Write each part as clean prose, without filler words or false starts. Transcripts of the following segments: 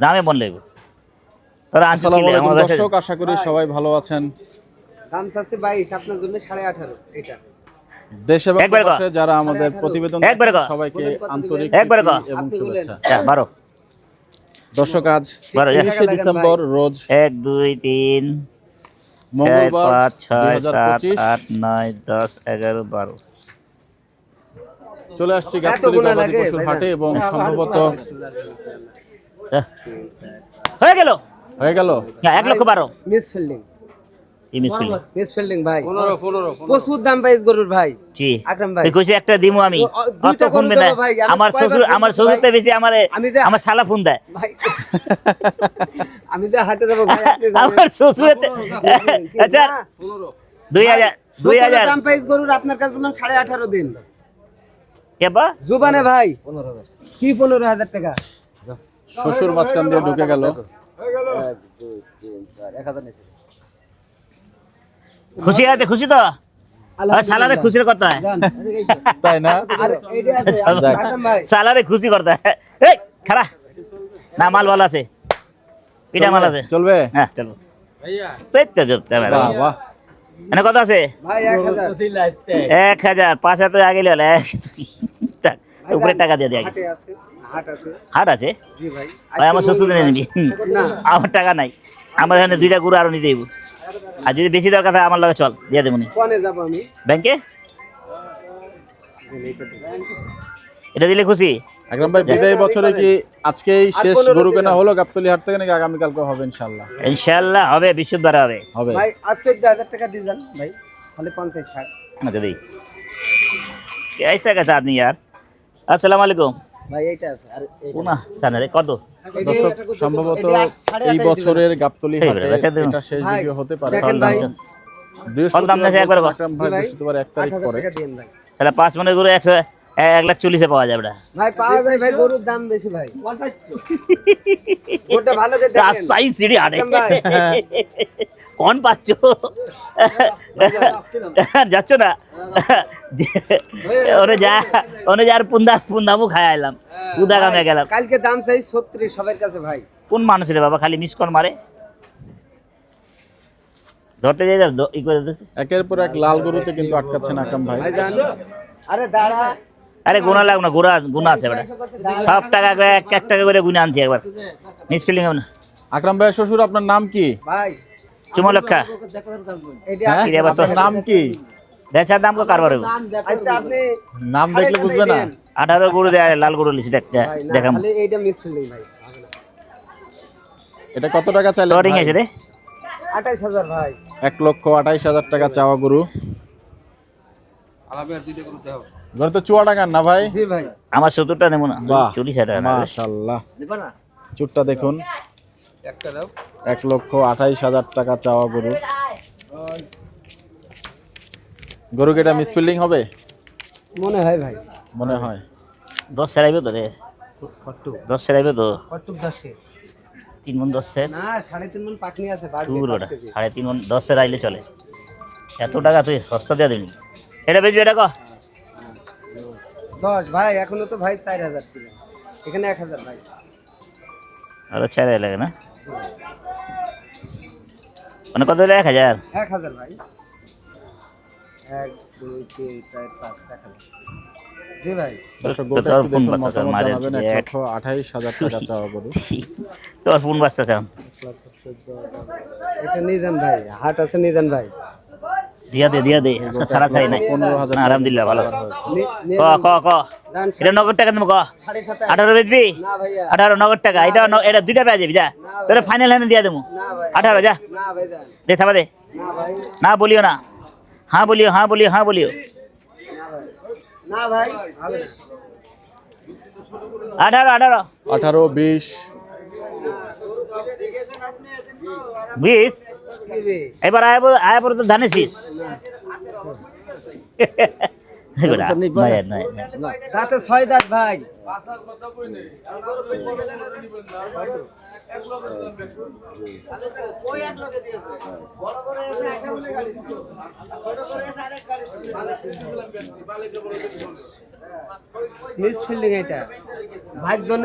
দামে বন লাগবে তোরা আনছিস কি লে? আমার কাছে দর্শক আশা করি সবাই ভালো আছেন। দাম চাচ্ছে 22 আপনার জন্য 18.5 এটা। দেশ এবং একবারে কর। প্রবাসে যারা আমাদের প্রতিবেদন একবারে দেখেন, কর। সবাইকে আন্তরিক একবারে কর। প্রীতি এবং আপনি বলেন। শুভেচ্ছা। যা বারো দর্শক আজ বারো, যা। 30শে ডিসেম্বর রোজ 1 2 3 4 মঙ্গলবার 5 6 7 2025 8 9 10 11 12 চলে আসছি গাবতলী গুণা গবাদি লাগে, পশুর ভাইজান। হাটে এবং সম্ভবত হয়ে গেল হয়ে গেল 1 লক্ষ 12 মিস ফিল্ডিং ইমিস ফিল মিস ফিল্ডিং ভাই 15 প্রচুর দাম পাইছ গরুর ভাই জি আকরাম ভাই। তুই কইছিস একটা দিমু আমি দুইটা কত ফোন গরু দেয় দেবো ভাই, আমি আমার কয়বার শ্বশুর ফোন আমার দিছি শ্বশুরতে ভাই? বেশি আমারে আমি যে- আমার শালা ফোন দেয় ভাই আমি যে হাটে যাব ভাই আপনি আমার শ্বশুরতে আচ্ছা 2000 2000 দাম পাইছ গরুর আপনার কাছে বললাম 18.5 দিন কেবা জুবানে ভাই 15,000 কি 15,000 টাকা শ্বশুর মাঝখান দিয়ে ঢুকে গেল। 1 2 3 4 1000 নিচে খুশি আছে খুশি তো আর শালারে খুশির কথা হয় জান তাই না? আর এইটা আছে যাক। আকরাম ভাই শালারে খুশি করতে হয় এই খারা না মাল ভালো আছে পিঠা মাল আছে চলবে? হ্যাঁ চলো ভাইয়া তো করতে হবে বাহ বাহ। এনে কত আছে ভাই 1000 1000 5000 তো আগে লিওলা উপরে টাকা দিয়ে দিয়ে আগে হাটে আছে হাট আছে হাট আছে জি ভাই ভাই আমার শ্বশুর নিয়ে নিবি না আমার টাকা নাই আমার এখানে 2টা গরু আরো নিতে দেবো আর যদি বেশি দরকার থাকে আমার লগে চল দিয়ে দেবো কোনে যাব আমি ব্যাংকে এটা দিলে খুশি আকরাম ভাই বিদায় বছরে কি আজকেই শেষ গরু কেনা হলো গাবতলী হাট থেকে নাকি আগামী কালকে হবে ইনশাআল্লাহ? ইনশাআল্লাহ হবে বিশুদ্ধবার হবে হবে। ভাই আজ 14000 টাকা দিয়ে যান ভাই তাহলে 50 থাক না দাদি कैसा कैसा आदमी यार अस्सलाम वालेकुम ভাই এইটা আছে আর पुनः जाने रे कत দর্শক সম্ভবত এই বছরের গাবতলী এই হাটে বেটা, দেখো। এটা শেষ ভাই, ভিডিও হতে পারে। দেখেন ভাই কত দাম নেছে একবার কো? আকরাম ভাই জি ভাই। বৃহস্পতিবার 1 তারিখ 8000 পরে টাকা দেন ভাই साला 5 মনে করে 1,40,000 পাওয়া যাবে এটা ভাই পাওয়া যায় ভাই গরুর দাম বেশি ভাই গোটা ভালো করে দেখেন রাস্তাই সিঁড়ি আরে আকরাম ভাই কোন পাচ্ছো যাচ্ছ না ওনে যার পুন্দামু খায় আইলাম উদা গামে গেলাম কালকে দাম চাই 36 সবার কাছে ভাই কোন মানুষ রে বাবা খালি মিস কল মারে ধরতে যাই ই করে দিতেছে একের পর এক লাল গরুতে কিন্তু আটকাচ্ছেন আকরাম ভাই। ভাই জান আরে দাঁড়া আরে গুণা লাগবে না গুণা আছে বেটা সব টাকা এক টাকা করে গুণে আনছি একবার মিস ফিলিং হবে না আকরাম ভাই শ্বশুর আপনার নাম কি? ভাই চুমলক্ষা এইটা হ্যাঁ? কি রে বাবা, আপনার নাম কি? বেচার দাম কো কারবার হবে আচ্ছা আপনি নাম দেখলে বুঝবে না। 18 গরু দেয় লাল গরু লিছি ভাই না দেখাম খালি এইটা মিস ফিল্ডিং ভাই হবে না। এটা কত টাকা চাইলেন লোডিং ভাই? আছে রে 28000 ভাই 1,28,000 টাকা চাওয়া গরু। গরু তো চুয়াডাঙ্গার না ভাই? জি ভাই আমার 70টা নেব না বাহ 40 টাকা না মাশাআল্লাহ। নিবা না চুটটা দেখুন, একটা দাও 1,28,000 টাকা চাওয়া গরু। গরু কি এটা মিসফিল্ডিং হবে মনে হয় ভাই মনে হয়? 10 সেরাইবে তো রে কট্টু 10 সেরাইবে তো কট্টু 10 3 মন 10 সের না 3.5 মন পাকনি আছে বাড়বে দূর ওটা 3.5 মন 10 সের আইলে চলে এত টাকা তুই সস্তা দিয়ে দিবি এটা বেচবি এটা কো 10 ভাই এখনো তো ভাই 4000 টাকা এখানে 1000 ভাই আর 4 লাগে না মানে কত হলো 1000 1000 ভাই 1 2 3 4 5 টাকা জি ভাই দর্শক তো গরুটা তোর একটু ফোন দেখুন, বাচ্চা মতামত মারে জানাবেন। 1,28,000 টাকা চাওয়া গরু। তোর ফোন বাজতে চাও এটা নিজান ভাই হাট আছে নিজান ভাই দিয়া দে আজকে ছাড়া ছাড়ি নাই 15,000 না আলহামদুলিল্লাহ ভালো আছে। ক দান এটা নগদ টাকা দেবো ক 7.5 18 বেচবি না ভাইয়া 18 নগদ টাকা এটা 2টা পেয়ে যাবি যা তোর ফাইনাল হ্যান্ড দিয়ে দেবো না ভাই 18 যা না ভাই দান দে থাবা দে না ভাই না বলিও না হ্যাঁ বলিও না ভাই ভালো 18 18, 20 20 কি রে এবার আয় পরে তো ধানেছিস তাতে 6 দাঁত ভাই মিস ফিল্ডিং এটা ভাই জন্য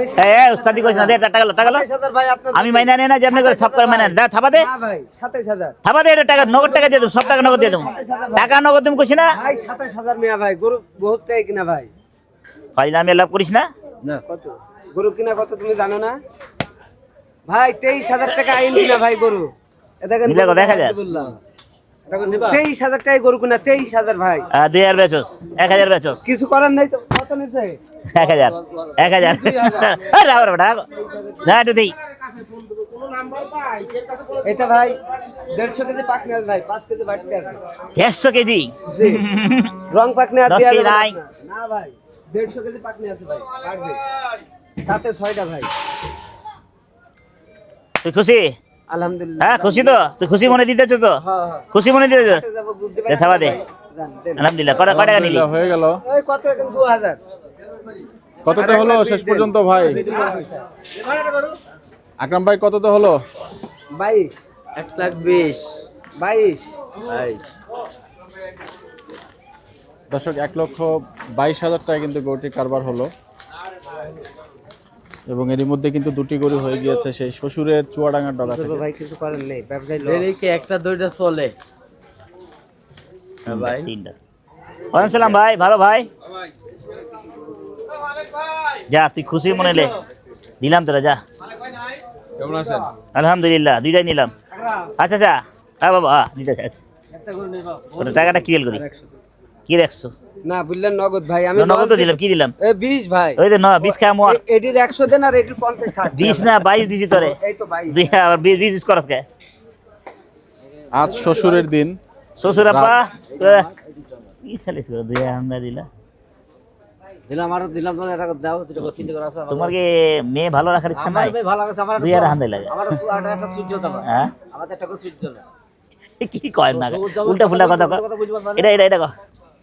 উস্তাদি কইছ না দে টাকা টাকা 27000 ভাই আপনার আমি মাইনা নেই না যে আপনি করে সব করে মাইনা দা থাবা দে না ভাই 27000 থাবা দে এটা টাকা নগদ টাকা দিয়ে দেব সব টাকা নগদ দিয়ে দেব টাকা নগদ তুমি কইছ না ভাই 27000 মিয়া ভাই গরু বহুত টাকা কিনা ভাই ফাইলামে লাভ করিস না না কত গরু কিনা কত তুমি জানো না ভাই 23000 টাকা আইন কিনা ভাই গরু এটা দেখেন দিলে কত 1000 বললাম 23000 টাকা গরু কিনা 23000 ভাই 2000 বেচোস 1000 বেচোস কিছু করার নাই তো কত নিছে 1000 আরে আবার বেটা যা একটু দেই এটা ভাই 150 কেজি পাকনে আছে ভাই 5 কেজি বাড়তে আছে 150 কেজি জি রং পাকনে আর 10 দেয়া কেজি যাবে নাই। না ভাই 150 কেজি পাকনে আছে ভাই কাটবে তাতে 6টা ভাই তুই খুশি আলহামদুলিল্লাহ হ্যাঁ খুশি তো তুই খুশি মনে দিতেছ তো হ্যাঁ হ্যাঁ খুশি মনে দিতেছ যাব বুঝতে দে থাবা দে জান দেন আলহামদুলিল্লাহ কটা টাকা নিলি আলহামদুলিল্লাহ, হয়ে গেল। ওই কত এখন 2000 কততে হলো শেষ পর্যন্ত ভাই? আকরাম ভাই কততে হলো? 22 1,20,000 22 ভাই দর্শক 1,22,000 টাকা কিন্তু গরুটির কারবার হলো এবং এরই মধ্যে কিন্তু দুটি গরু হয়ে গিয়েছে সেই শ্বশুরের চুয়াডাঙ্গার ডগা থেকে। ভাই কিছু করেন নেই ব্যবসায় এদিকে একটা দুইটা চলে হ্যাঁ ভাই তিনটা ওয়ালাইকুম সালাম ভাই ভালো ভাই যা তুই খুশি মনে লে দিলাম তোরা যা কেমন আছেন? আলহামদুলিল্লাহ দুইটাই নিলাম আচ্ছা আচ্ছা হ্যাঁ বাবা নিতে আচ্ছা একটা করে নেই বাবা ওটা টাকাটা ক্লিয়ার করি কি রাখছো না বললেন নগদ ভাই আমি নগদ তো দিলাম কি দিলাম এ 20 ভাই ওই যে 20 খায় মোর এটির 100 দেন আর এটির 50 থাক 20 না 22 দিছি তোরে এই তো ভাই তুই আবার 20 ইউজ করত কে আজ শ্বশুরের দিন। শ্বশুর আপা কি সালিস করে দুই আমরা দিলা দিলাম আর দিলাম তোমার এটা দাও দুটো করে তিনটে করে আছে তোমার কি মেয়ে ভালো রাখার ইচ্ছা নাই ভাই ভালো আছে আমার দুই আর হান্দাই লাগে আমার একটা সূর্য দাও হ্যাঁ আমাদের একটা করে সূর্য দাও কি কয় না উল্টা ফুল্টা কথা কয় এটা এটা এটা কয়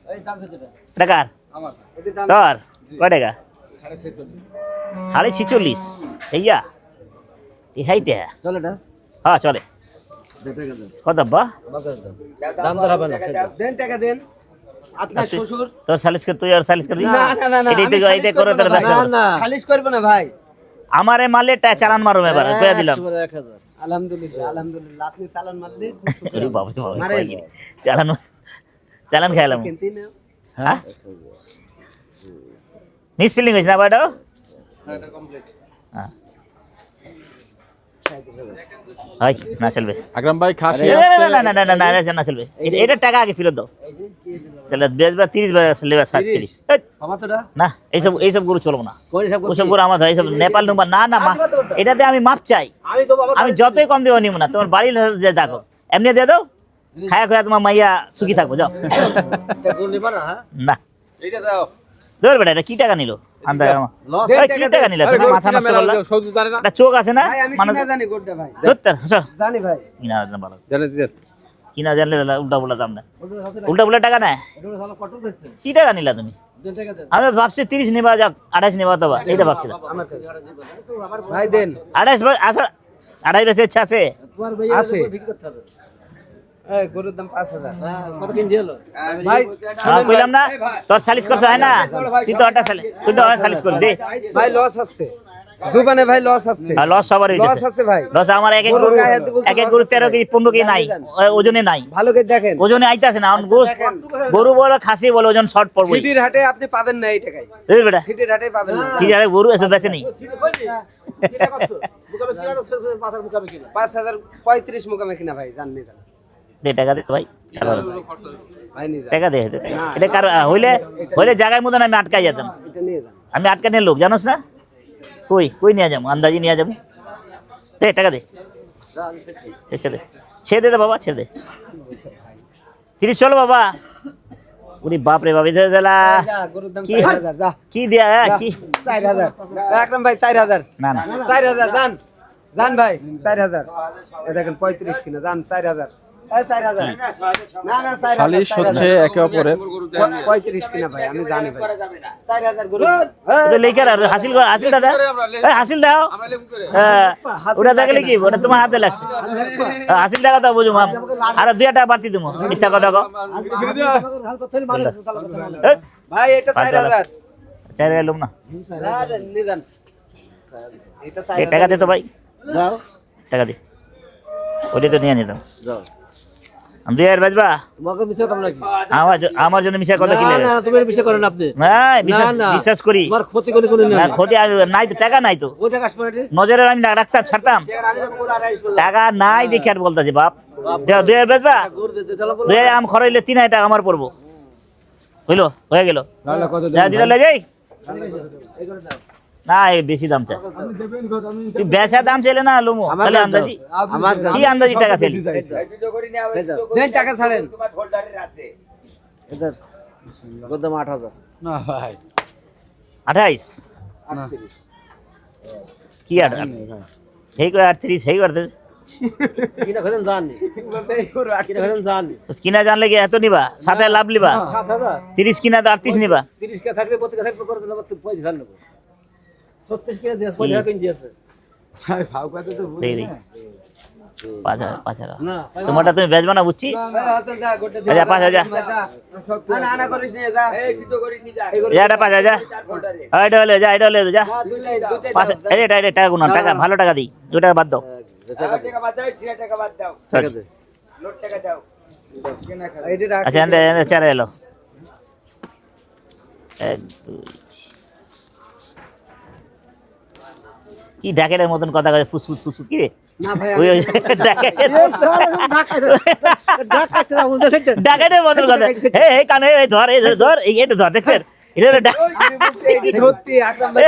এই দাম কত টাকা আমার এটির দাম তোর কয় টাকা 46.5 এইয়া এই হাইটে চলে না হ্যাঁ চলে কত বা দাম দর হবে না দেন টাকা দেন আপনার শ্বশুর তোর সালিশ কর তুই আর সালিশ করবি না না না না এইটা করে তোর ব্যবসা কর। সালিশ করব না ভাই আমারে মারলে চালান মারুম এবার কইয়া দিলাম আলহামদুলিল্লাহ আলহামদুলিল্লাহ আপনি চালান মারলে আরে বাবা রে বাবা, মারে কয় কি রে? চালান চালান খাইলাম কিনতে না হ্যাঁ মিস ফিলিং হইছে না বাড়ো হ্যাঁ হাই না চলবে আকরাম ভাই খাসি না হচ্ছে না না না না না না না চলবে এটা টাকা আগে ফেরত দাও চলে 30 বার লেবা 37 আমারটা না এইসব গরু চলবো না ওইসব গরু আমার এইসব নেপাল নুম্বার না না এটাতে আমি মাপ চাই আমি তো বাবা আমি যতই কম দেবো নিব না তোমার বাড়ির যে দেখো এমনি দিয়ে দাও খায়া খায়া তোমার মাইয়া সুখী থাকবো যাও এটা গরু নিবা না না এইটা দাও ধর বেটা এটা কি টাকা নিল আন্দাজ আমার লস এই, কি টাকা নিল তুমি মাথা নষ্ট করলা সৌদি জানে না একটা চোখ আছে না ভাই আমি মানুষ কিনা জানি গোড্ডা ভাই ধরতে চল জানি ভাই কিনা জানা ভালো জানে দিন কিনা জানলে উল্টা পুল্টা দাম না উল্টা পুল্টা টাকা নেয় এটা হলো কত দিচ্ছে কি টাকা নিলা তুমি দেন টাকা দেন আমি ভাবছি 30 নেবা যাক 28 নেবা তো এইটা ভাবছিলাম আমার ভাই দেন 28 আসলে 28 বেশি ইচ্ছা আছে তোমার ভাই আছে বিক্রি করতে হবে এই গরুর দাম 5000 কত কিন দিলো ভাই কইলাম না তোর সালিশ করতে হয় না তুই তো ওটা সালিশ করে দে ভাই লস আছে জুবানে ভাই লস আছে আর লস সবার লস আছে ভাই লস আমার এক গরু গায়ে হাতে বলছে এক লস গরু আছে 13 কেজি 15 কেজি নাই ওজনে নাই ভালো করে দেখেন ওজনে আইতাছে না এখন গোস গরু বলো খাসি বলো ওজন শর্ট পড়বে সিটির হাটে আপনি পাবেন না এই টাকায় এই বেটা সিটির হাটে পাবেন না ঠিক আছে গরু এসে বেঁচে নেই 5035 মুকামে কিনা ভাই জাননি জান দে টাকা দে তো ভাই ভাই নিয়ে যান টাকা দে এটা কার হইলে জায়গায় মতন আমি আটকাই যেতাম এটা নিয়ে যান আমি আটকানে লোক জানোস না কই নিয়ে যাবো আন্দাজি নিয়ে যাবো দে টাকা দে ছেড়ে দে দে বাবা ছেড়ে দে 30 চলো বাবা উনি বাপ রে বাবা দে দিলা যা গরুর দাম কি 4000 যা কি দিয়া কি 4000 আকরাম ভাই 4000 না না 4000 জান জান ভাই 4000 এই দেখেন 35 কিনা জান 4000 না না সালিশ হচ্ছে একে অপরের 35 কিনা ভাই আমি জানি ভাই 4000 গরু ওটা লেখা আর হাসিল কর, হাসিল দাদা এই হাসিল দাও। হ্যাঁ, ওটা দেখলে কি ওটা তোমার হাতে লাগছে। হাসিল টাকা দাও বুঝুম আর 2 টাকা বাড়তি দেবো, মিথ্যা কথা কও। ভাই এটা 4000 চাই এলাম না, আরে নিদান এটা এই টাকা দে তো ভাই, যাও টাকা দে, ওটা তো নিয়ে নিতাম। যাও আমি 2000 বাজবা তোমাকে মিছে কথা নাকি আমার জন্য মিশা কথা কি না লাগে? না তুমি মিছে করেন আপনি না না, না। বিশ্বাস করি তোমার ক্ষতি করে কোন না, ক্ষতি নাই তো, টাকা নাই তো, ওই টাকা আসবে না নজরে আমি রাখতাম ছাড়তাম, টাকা নাই দেখে আর বলতেছি বাপ। 2000 বাজবা, গরু দিতে চলো 2000 আম খরচলে 3000 টাকা আমার পড়বো, হইলো হয়ে গেল। তাহলে কত যা দিলে লয়ে যাই না, এই বেশি দাম চাই, তুই বেচা দাম চাইলে না লুমো তাহলে আন্দাজি আমার কি আন্দাজি টাকা চাইলি? দেন টাকা ছাড়েন এদের গোদাম 8000 না ভাই 28 কি আর এই করে 38 এই করতে কিনা করেন জানি কিনা করেন জানি কিনা জানলে কি এত নিবা, 7 লাভ লিবা, 7000 30 কিনা তো 38 নিবা। 30 কে থাকলে 32 কে থাকলে করে দিলে 35 নেব 36 কে দিয়েছে 50 কিন দিয়েছে হাই ফাউ কত তো দেই দেই 5000 না তোমারটা তুমি বেচবা না বুঝছি। হাসান যা গোটা দে আচ্ছা 5000 না না করিস নি যা এই কিতো করিস নি যা এটা 5000 এটা হলে যা, এটা হলে যা এটা টাকা গুনা, টাকা ভালো টাকা দিই, 2 টাকা বাদ দাও। টাকা বাদ দাও সিনা টাকা বাদ দাও টাকা দে লোট টাকা দাও এইটা রাখ আচ্ছা এনে চারে এলো 1 2 কি ডাকের মতন কথা কয়, ফুসফুস ফুসফুস কি রে? না ভাই ওই ডাকের ডাকের মতন কথা, হে হে কানে এই ধর, এই ধর, এই এটা ধর, দেখছেন এটা ধরতি আকরাম ভাই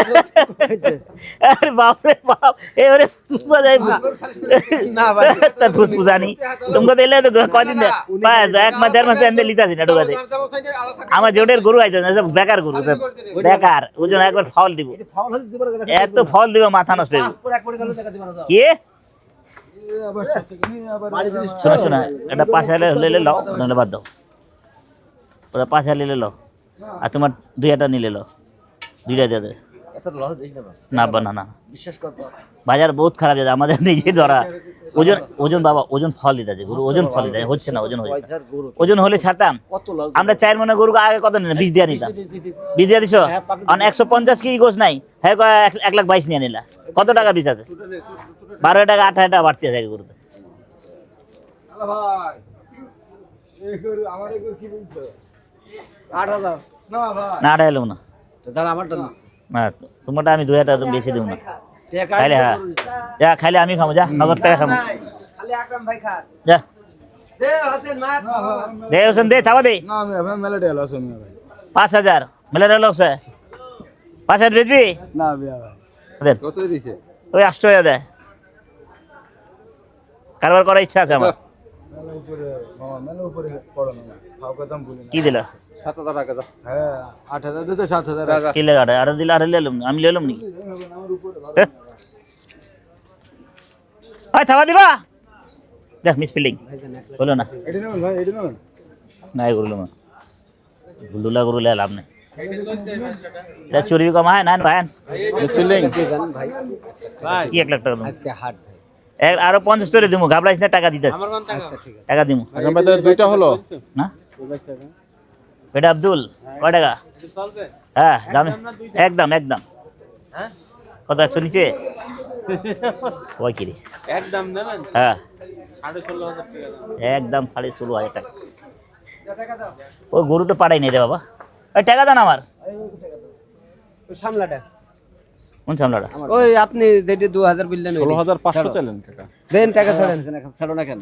আরে বাপ রে বাপ, এ ওরে ফুসফুসা যায় না ভাই তার ফুসফুসানি তোমরা দিলে তো কয়দিন পাঁচ 1 মাস 1.5 মাস এনে লিতাছি না ঢোকাতে। আমার জোটের গরু আইছে না, সব বেকার গরু, বেকার, ওজন একবার ফাউল দিব, ফাউল হলে দিবার কথা এত ফাউল দিব মাথা নষ্ট হয়ে যাবে। পর এক পরে গেল টাকা দিবার না কি আবার সাথে কি আবার বাড়ি দিস শোনো শোনো, এটা 5000 হলে লও, নাহলে বাদ দাও, ওটা 5000 নিলে লও, আর তোমার 2000 নিলে লও, 2টা দিয়ে দে। এত লস দিস না না না না, বিশ্বাস কর বাজার বহুত খারাপ যাচ্ছে আমাদের নিজে ধরা, ওজন ওজন বাবা ওজন ফল দিতে আছে, গরু ওজন ফল দিতে হচ্ছে না, ওজন হচ্ছে না। পয়সার গরু ওজন হলে ছাড়তাম, কত লস আমরা 4 মনে গরু আগে কত নিলাম, 20 দিয়া নিতাম, 20 দিয়া দিছো, আর 150 কি গোছ নাই, হ্যাঁ 1,22,000 নিয়ে নিলা, কত টাকা বিষ আছে, 12 টাকা 18 টাকা বাড়তি আছে গরুতে। ভাই এই গরু আমার এই গরু কি বলছো 8000 না ভাই না আটা এলো না, তো দাঁড়া আমারটা দিচ্ছি না তোমারটা আমি 2000 টাকা বেশি দেবো না, টাকা খাইলে হ্যাঁ যা, খাইলে আমি খাবো, যা নগদ টাকা খাবো, খালি আকরাম ভাই খা যা দে হাসেন মার দে হোসেন দে, থাবা দে। না আমি মেলাডি হলো আছে ভাই 5000 মেলে দিল সে 5000 বেচবি, না বিয়া ভাই দেন কত দিছে ওই 8000 দেয়, কারবার করার ইচ্ছা আছে আমার। মেলা উপরে মামা মেলা উপরে পড়ো না ফাউ কথা বলি না কি দিলা 7000 টাকা দাও হ্যাঁ 8000 দিতে 7000 টাকা কি লাগা আর দিলে আর লেলুম আমি লেলুম নাকি, থাবা দিবা দেখ মিস ফিল্ডিং বলো না, এডি নেন ভাই এডি নেন নাই করলো না গুলুলা গুলুলা লাভ নেই, এটা চুরি কম হয় না ভাই, ফিলিং জানেন ভাই ভাই কি 1 লাখ টাকা দেবো, আজকে হাট ভাই আরো 50 করে দিব, ঘাবড়াইছ না, টাকা দিতে আচ্ছা ঠিক আছে টাকা দিব এখন বাদে দুইটা হলো না। এটা আব্দুল কয় টাকা, হ্যাঁ দাম একদম একদম, হ্যাঁ কত 100 নিচে ওই কি রে একদম দেবেন হ্যাঁ 16,500 টাকা একদম 16,500 টাকা, ওই গরু তো পাড়াই নেই রে বাবা, ওই টাকা দেন আমার, ওই সামলাটা কোন সামলাটা, ওই আপনি যেটি 2000 বিললেন 16500 চাইলেন টাকা দেন টাকা ছাড়েন ছাড়ো না কেন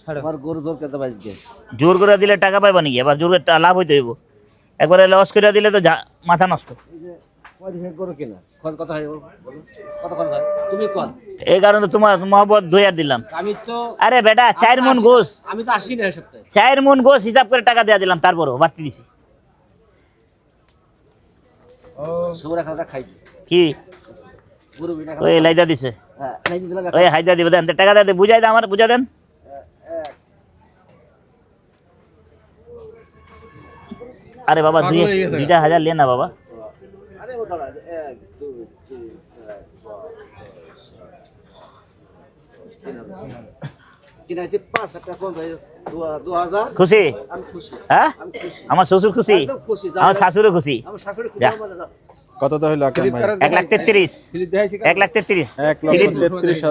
ছাড়ো আমার গরু জোর করতে বাজবে জোর করে দিলে টাকা পাইবা নাকি, আবার জোর করে লাভ হইতে হইব, একবারে লস করে দিলে তো মাথা নষ্ট। গরু কিনা কত হয় বলো কত খরচ হয় তুমি কোন এই কারণে তোমার মহব্বত 2000 দিলাম। আমি তো আরে বেটা 4 মন গোস, আমি তো 80 না সপ্তাহে 4 মন গোস হিসাব করে টাকা দেয়া দিলাম, তারপরও বাড়তি দিছি। ও সুরা খাওয়া খাই কি গরু বিনা ওই লাইদা দিছে, হ্যাঁ খাই দিলাম ওই হাইদা দিবে দেন, টাকা দেন, বুঝাই দেন আমার, বুঝা দেন আরে বাবা দুইটা হাজার লে না বাবা। আরে ও দাঁড়া 1 2 3 4 5 কিনাইতে 5 টাকা কম ভাই 2000 খুশি? আমি খুশি, হ্যাঁ আমি খুশি, আমার শ্বশুর খুশি, একদম খুশি, আমার শাশুড়ও খুশি। আমার শাশুড়ি খুশি, যা। আমার যা। কত তো হইলো আকরাম ভাই? 1,33,000 1,33,000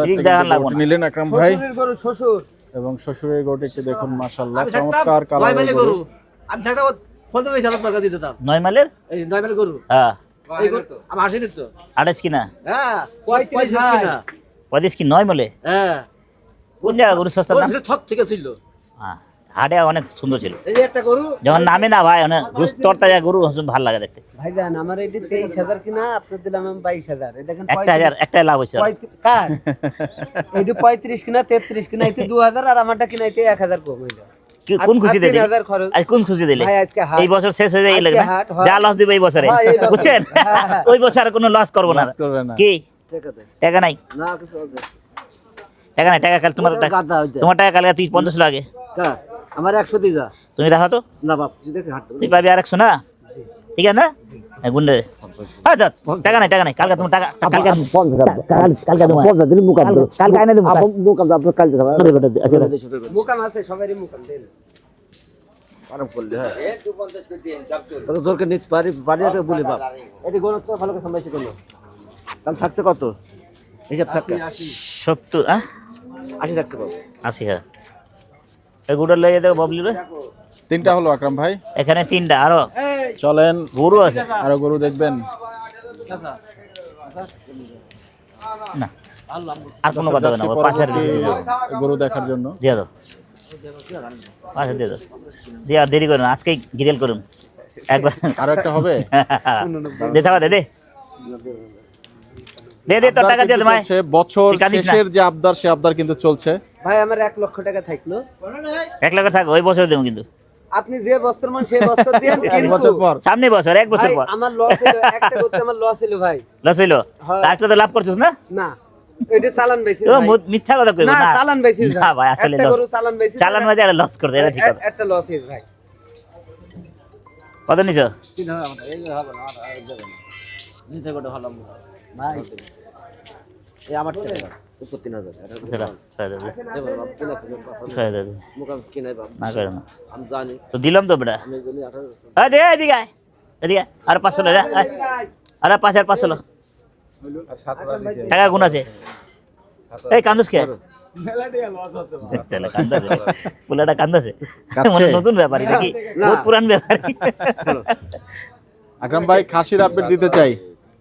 সিলিপ দেখান লাগবো না। নিলেন আকরাম ভাই শ্বশুরের গরু শ্বশুর। এবং শ্বশুরের গরুটি একটু দেখুন মাশাআল্লাহ আমি থাকতাম চমৎকার 9 কালারের মাইলের গরু। গরু, আমি থাকতাম ফোন দিয়ে চালাত টাকা দিতে দাম। 9 মাইলের? এই 9 মাইলের গরু, হ্যাঁ এই গরু আমার আসেনি তো। 28 কিনা? হ্যাঁ 35 কিনা। 35 কি 9 মলে? হ্যাঁ কোন জায়গা গরু সস্তা না? ওই থক থেকে ছিল। হ্যাঁ হাটে অনেক সুন্দর ছিল। এই যে একটা গরু যখন নামে না ভাই অনেক গুস্তরতা যা গরু ভালো লাগে দেখতে। ভাইজান আমার এই 23000 কিনা আপনার দিলাম আমি 22000। এই দেখেন 1,000 একটাই লাভ হয়েছে। কার এই 35 কিনা 33 কিনা এতে 2000 আর আমারটা কিনাইতে 1000 কম হইল। কোন খুশি দিলে? 3000 খরচ। আজ কোন খুশি দিলে? ভাই আজকে হাট। এই বছর শেষ হয়ে যায় আজকে হাট, হয়। যা লস দিবে এই বছরে, হ্যাঁ, এই বছরে। বুঝছেন? হ্যাঁ, হ্যাঁ। ওই বছর আর কোনো লস করব না। লস করবে না। কি টাকা দে টাকা নাই? না কিছু হবে টাকা নাই, টাকা কাল তোমার ওটা গাদা ওইটা। তোমার টাকা কালকে তুই 50 লাগে কার আমার 100 দি যা তুমি রাখো তো, না বাপ যদি দেখে হাট তুই পাবি 100 না? ঠিক আছে না? গুন্ডে হ্যাঁ দাও, টাকা নাই, টাকা নাই, কালকে তোমার টাকা কালকে কালকে তোমার 50 দিন মুকাম দাও, কালকে আইনা দেব, মুকাম দাও আপনার কালকে খাবার। মুকাম আছে সবারই মুকাম দেন আরাম করলে। হ্যাঁ তবে দরকার নিতে পারি বাড়িতে বলি বাপ এটি গরু তো ভালো করে সামলাইছে কেন কাল থাকছে কত হিসাব সাক্কা 70 হ্যাঁ 80 থাকছে বাপ 80 হ্যাঁ। এই গুড়া লয়ে দেবো বাবলি রে। তিনটা হলো আকরাম ভাই, এখানে 3টা আরো চলেন গরু আছে আরো গরু দেখবেন। না আর কোনো কথা হবে না, ওর পাশের গরু দেখার জন্য দিয়ে দাও, পাশে দিয়ে দাও, দিয়ে আর দেরি করুন, আজকেই গিরেল করুন একবার। আরো একটা হবে। দে থাকা দে দে দে দে তোর টাকা দিয়ে দে ভাই। চলছে, বছর তুই কাঁদিস না। শেষের যে আবদার সে আবদার কিন্তু চলছে। ভাই আমার 1 লক্ষ টাকা থাকলো 1 লাখ থাক, ওই বছর দেবো কিন্তু আপনি যে বছর মান সেই বছর দেন এক কিন্তু বছর পর সামনে বছর 1 বছর ভাই পর আমার লস হলো একটা করতে আমার লস হলো ভাই লস হইলো, হ্যাঁ। একটা তো লাভ করছিস না? না এটা চালান বেশি তো মিথ্যা কথা কইবো না না, চালান বেশি না ভাই আসলে একটা লস, গরু চালান বেশি চালান মাঝে একটা লস করতে, এটা ঠিক কথা। একটা লস হইছে ভাই কত নিছো? 3000 টাকা এই হবে না আর দেবেন নিতে গোটা ভালো ভাই এই আমার টাকা উপর 3000 এটা চলো ছয় দে দেব বাপ কিনা পছন্দ ছয় দে মুকাম কিনাই বাপ না করে না, আমি জানি তো দিলাম তো বেটা। আমি জানি 18 দে এদিকে আয়, এদিকে আয়। আর 500 লে আর 5,500 লো টাকা গুণ আছে। এই কান্দুস কে? চলে কান্দাছে, পুলাটা কান্দাছে, মানে নতুন ব্যাপারই নাকি বহুত পুরান ব্যাপারই? আকরাম ভাই খাসির আপডেট দিতে চাই,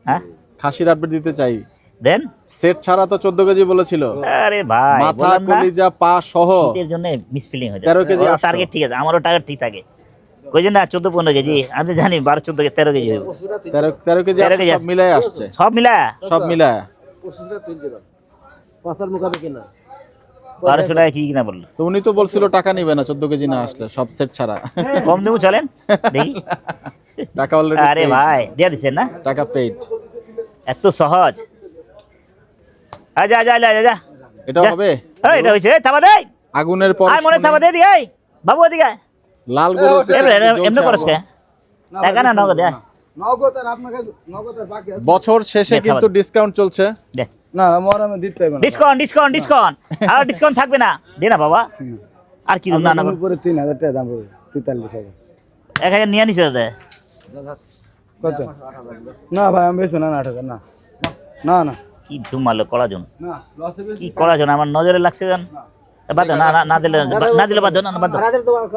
হ্যাঁ খাসির আপডেট দিতে চাই। দেন। সেট ছাড়া তো 14 কেজি বলেছিল, আরে ভাই মাথা বললাম না, কলিজা পা সহ শীতের জন্য মিস ফিলিং হয়ে 13 কেজি 800 টার্গেট ঠিক আছে, আমারও টার্গেট ঠিক থাকে। কই যে না 14-15 কেজি, আমি তো জানি 12-14 13 কেজি হইব, 13 কেজি 13 কেজি সব মিলাই আসছে, সব মিলা সব মিলায়। ওষুধটা তুই দিবা পাঁচার মুকামে কিনা 1200 টাকা কি কিনা বললো? তো উনি তো বলছিল টাকা নিবে না 14 কেজি না আসলে, সব সেট ছাড়া। কম দেবো চলেন দেখি। টাকা অলরেডি আরে ভাই দিয়ে দিচ্ছেন না, টাকা পেইড। এত সহজ। যা যা যা যা যা এটা যা। হবে এই এটা হইছে, থাবা দে, আগুনের পর আয় মনে থাবা দে দিকে, এই বাবু এদিকে আয়। লাল গরু এমনি করছ কে? টাকা না নগদ দে, নগদ আর আপনাকে নগদ আর বাকি বছর শেষে দেখা কিন্তু ডিসকাউন্ট চলছে। দে না আমার আমি দিতে হবে না ডিসকাউন্ট ডিসকাউন্ট ডিসকাউন্ট, আর ডিসকাউন্ট থাকবে না, দে না বাবা। আর কি না না উপরে 3000 টাকা দাম পড়বে 43000 1000 নিয়ে নিছে দে। কত না ভাই আমি বেচবো না 8000 না না না কি ধুমালো কলাজন, না লস হবে কি কলাজন আমার নজরে লাগছে জান। বাদ দাও, না না না দিলে না দিলে বাদ দাও, না বাদ দাও।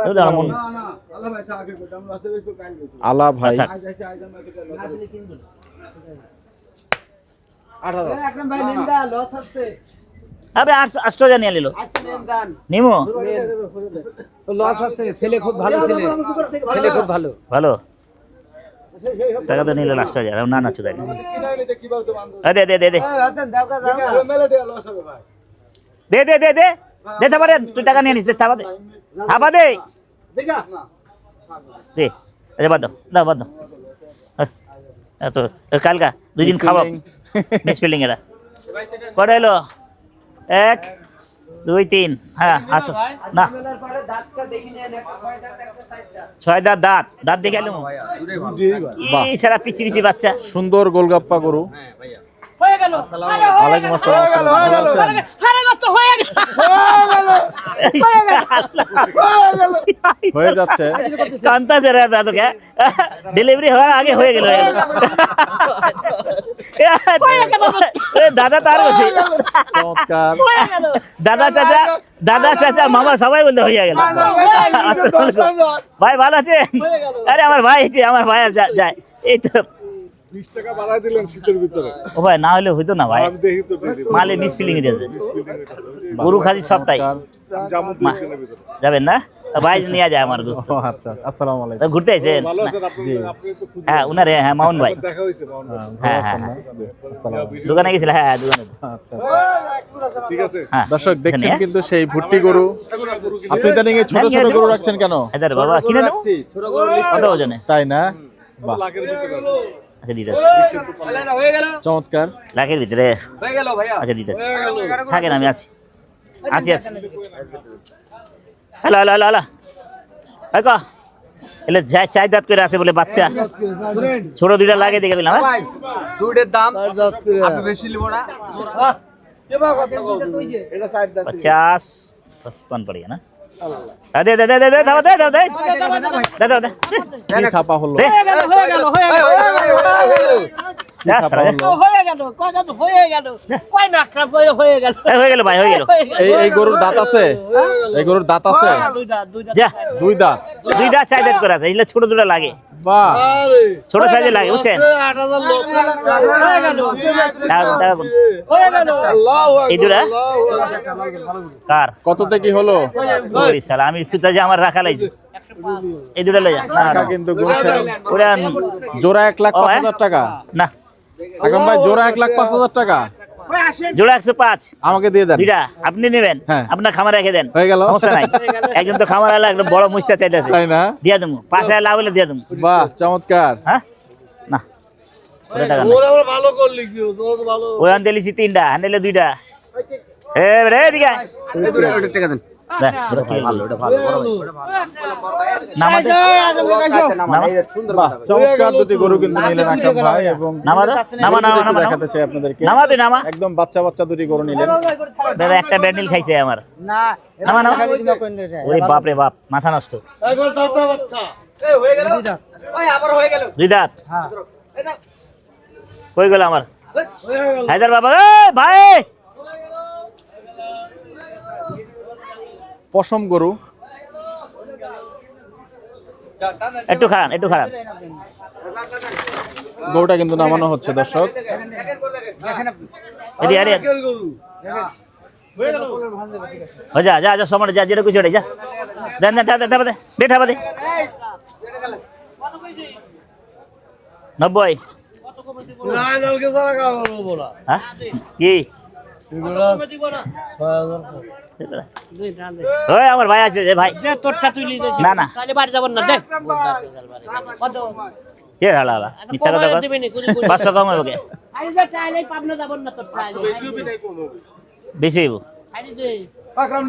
এই দাও মন না না আল্লাহ ভাই থাকে দাম লস হবে কাল বেচবো আলা ভাই আচ্ছা। আজ আছে আজ আমি না দিলে কিনবো 8000 একদম ভাই নিন্দা লস আছে আবে 800 নিয়ে নিল আচ্ছা নেন দান নিমো, লস আছে ছেলে খুব ভালো ছেলে ছেলে খুব ভালো ভালো টাকা তো নিলে 8000 না না চুদাই কিনাইলে কি বলতো বান্ধব দে দে দে দে আছেন দাওকা যাও মেলাটা লস হবে ভাই দে দে দে দে দে থাবা দে, তুই টাকা নিয়ে নিস, দে থাবা দে, থাবা দে দেখা দে। আচ্ছা বাদ দাও, দাও বাদ দাও। তো কালকা 2 দিন খাওয়া মিস ফিলিং এরা কটা এলো 1 2 3 হ্যাঁ আসো না 6 দাঁত দাঁত দাঁত দেখে এলাম কি সারা পিচি পিচি বাচ্চা সুন্দর গোলগাপ্পা গরু। ওয়ালাইকুম আসসালাম। ভালো আছেন? হয়ে যাচ্ছে। কান্তা জরা দাদুকে ডেলিভারি হওয়ার আগে হয়ে গেল দাদা তার কাছে চমৎকার। দাদা চাচা মামা সবাই বলতে হয়ে গেল। ভাই ভালো আছে? আরে আমার ভাই যায় এই তো 20 টাকা বাড়ায় দিলেন শীতের ভিতরে। ও ভাই না হলে হইতো না ভাই, আমি দেখি তো মালে মিস ফিলিং দিয়েছে গরু খাসি সবটাই জামু মা- দিনের ভিতরে। যাবেন না? ভাই নিয়ে যায় আমার দোস্ত। ও আচ্ছা, আসসালামু আলাইকুম। তো ঘুরতে আইছেন? ভালো আছেন আপনি? আপনি তো খুঁজে হ্যাঁ উনারে, হ্যাঁ মামুন ভাই দেখা হইছে মামুন ভাই। ভালো হ্যাঁ, আছেন হ্যাঁ, না? জি, আসসালামু আলাইকুম। দোকানে গেছিল, হ্যাঁ দোকানে। আচ্ছা আচ্ছা। ঠিক আছে। হ্যাঁ দর্শক দেখছেন এখানে, কিন্তু সেই ভুট্টি গরু। আপনি জানেন এই ছোট ছোট গরু রাখছেন কেন? এদের বাবা কিনে দেবো কত ওজনে? তাই না? বাহ, লাখের ভিতরে। আচ্ছা দিতেছি চমৎকার। লাখের ভিতরে আচ্ছা দিতেছি, থাকেন আমি আছি আছি আছি। হ্যালো হ্যালো হ্যালো হ্যালো ক এলে যাই চাই দাঁত করে আছে বলে বাচ্চা ছোট দুইটা লাগে দেখে পেলাম। হ্যাঁ দুইটার দাম আপনি বেশি নিব না 50-55 पड़ेगा ना? दे दे दे दे दे दे दे दे दे दे दे কি থাপা হলো? দে কি থাপা হলো? হয়ে গেল ভাই, হয়ে গেল। এই গরুর দাঁত আছে? এই গরুর দাঁত আছে? যা দুই দাঁত। দুইটা চাই দাঁত করে আছে, এগুলো ছোট দুটো লাগে, বাহ, ছোট সাইজে লাগে বুঝছেন? এই দুটা কার কততে কি হলো? ওই শালা আমি সুতা যে আমার রাখা লাগছে, এই দুটা লই যা। না, না, টাকা না। কিন্তু গুনছেন। ওরা জোড়া 1,05,000 টাকা। না এখন ভাই জোড়া 1,05,000 টাকা জোড়া 105 আমাকে দিয়ে দেন। দুইটা আপনি নেবেন, হ্যাঁ। আপনার খামারে রেখে দেন, হয়ে গেল। সমস্যা নাই। একজন তো খামার আলা একদম বড় মুস্তা চাইতেছে, তাই না? দিয়া দেবো 5,000 লাভ হলে দিয়া দেবো। বাহ, চমৎকার। হ্যাঁ না ওটা টাকা না, ভালো করলি কি তোর তো ভালো। ওই আনতে লিছি 3টা হ্যান্ডেলে 2টা। এ রে এদিকে আয়। ওটা টাকা দেন দে, ওটা কি ভালো ওটা ভালো বড় ভাই ওটা ভালো নামাতে বাহ, চমৎকার দুটি গরু কিন্তু নিলেন আকরাম ভাই এবং নামাতে নামা নামা নামা দেখাতে চাই আপনাদেরকে। নামা তুই নামা। একদম বাচ্চা বাচ্চা দুটি গরু নিলেন। দাদা একটা ব্যান্ডেল খাইছে আমার। নামা নামা। ওরে বাপ রে বাপ, মাথা নষ্ট। একবার দাদা বাচ্চা। দুই দাঁত কই গেল আমার হায়দার বাবা? এ ভাই পশম গরু। একটু খারাপ একটু খারাপ। গরুটা কিন্তু নামানো হচ্ছে দর্শক। এদি আরে ও যা যা যা সময় যা যেটা কিছু যা দেন না দে দে দে ঠাবা দে 90। না নালকে সারা কাম বলবো না। হ্যাঁ কি এগুলা 6000 ওই আমার ভাই আছে ভাই তোরটা তুই লিয়ে যাস না না তাহলে বাড়ি যাব না দেখ কত কে হালা হালা মিথ্যা কথা কস দিবি নি 500 কম হবে কে আই যা টাইলে পাবনা যাব না তোর টাইলে বেশি হইব আই দে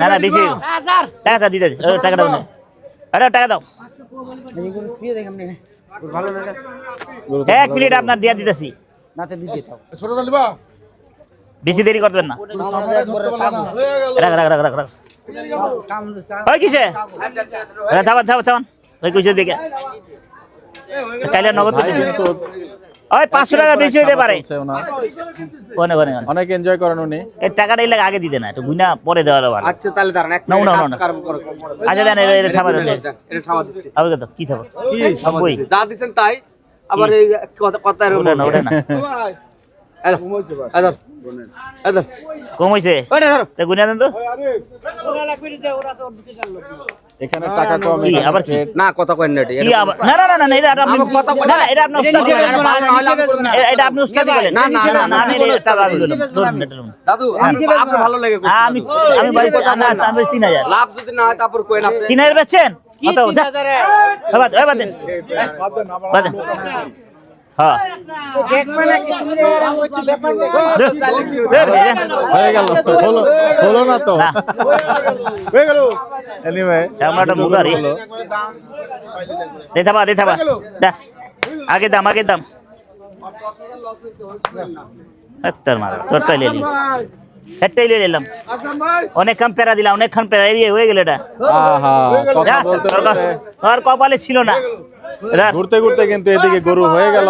না না বেশি হইব স্যার টাকা দিতে টাকা দাও না আরে টাকা দাও এক মিনিট আপনার দিয়া দিতেছি বেশি দেরি করবেন না রাখ রাখ রাখ রাখ রাখ ওই কিসে থামান থামান থামান ওই কিসে দিকে কাইলে নগদ ভাই কিন্তু ওই 500 টাকা বেশি হইতে পারে চলছে ওনার। ওনে ওনে অনেক এনজয় করেন উনি। এই টাকাটা এলাকা আগে দিতে না একটু গুনা পরে দেওয়ার ভালো আচ্ছা তাহলে দাঁড়ান এক না, না, মিনিট না, কাজ না। কারণ করো আচ্ছা দেন এটা থামা দেন এটা ঠাওয়া দিচ্ছি আবে কত কি থামা কি 90 যা দিছেন তাই আবার এই কথা এর ওটা না ওটা না আদর আদর কম হইছে ওটা ধরো তে গুনা দেন তো ওরা লাগবে দে ওরা তো দিতে জানলো এখানে টাকা কম। কি আবার কি না কথা কইন না কি আবার না না না না এটা আপনি আমার কথা কই না এটা আপনি উস্তাদি বলেন এটা আপনি উস্তাদি বলেন না, না, না, না, আমি এটা টাকা আমি বললাম দাদু আপনার ভালো লাগে আমি আমি ভাই না আমি 3000 লাভ যদি না হয় তারপর কইন আপনি 3000 বেচছেন কত যা বাদ বাদ দেন বাদ দেন হ্যাঁ হয়ে গেল, হলো না তো, না। হয়ে গেল। এনিওয়ে চামড়াটা মুগারি দে থাবা দা আগে দাম তোর মারা তোরটাই নিয়ে নিলাম, একটাই নিয়ে নিলাম, অনেকক্ষণ পেরা দিলাম, অনেকক্ষণ পেরা দিয়ে হয়ে গেল এটা। আহা, কথা বলতে বলতে তোর কপালে ছিল না, ধর। ঘুরতে ঘুরতে কিন্তু এদিকে গরু হয়ে গেল,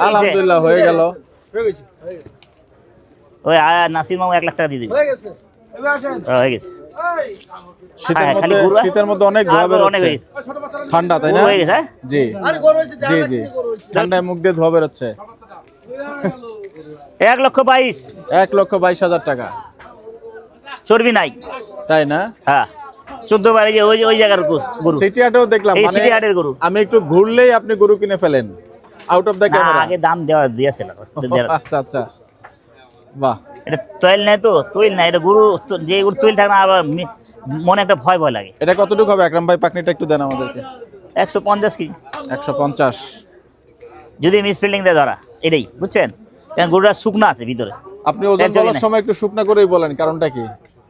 আলহামদুলিল্লাহ হয়ে গেল। ওই নাসির মামু 1 লাখ টাকা দিয়ে দিবি, হয়ে গেছে। শীতের হ্যাঁ, খালি মধ্যে গরু- শীতের মধ্যে অনেক ধোয়া অনেক বেরোচ্ছে, হয়েছে। ঠান্ডা তাই না? হয়ে গেছে, হ্যাঁ? জি জি জি, ঠান্ডায় মুখ দিয়ে ধোয়া বেরোচ্ছে। 1,22,000 1,22,000 টাকা, চর্বি নাই, তাই না? হ্যাঁ 14 বারে যে ওই জায়গার গরু, সিটি হাটেও দেখলাম, এই মানে সিটি হাটের গরু। আমি একটু ঘুরলেই আপনি গরু কিনে ফেলেন, আউট অফ দ্য না, ক্যামেরা। আগে দাম দিয়েছিল। আচ্ছা আচ্ছা, বাহ। এটা তৈল নেই তো, তৈল নাই, এটা গরু যে গরু তৈল থাকে না, আবার মনে একটা ভয় লাগে। এটা কতটুকু হবে আকরাম ভাই? পাকনিটা একটু দেন আমাদেরকে। 150 কেজি 150। যদি মিস ফিল্ডিং দেয় ধরা, এটাই বুঝছেন, কারণ গরুটা শুকনা আছে ভিতরে। আপনি ওজন তেল চলে বলার না। সময় একটু শুকনা করেই বলেন, কারণটা কি?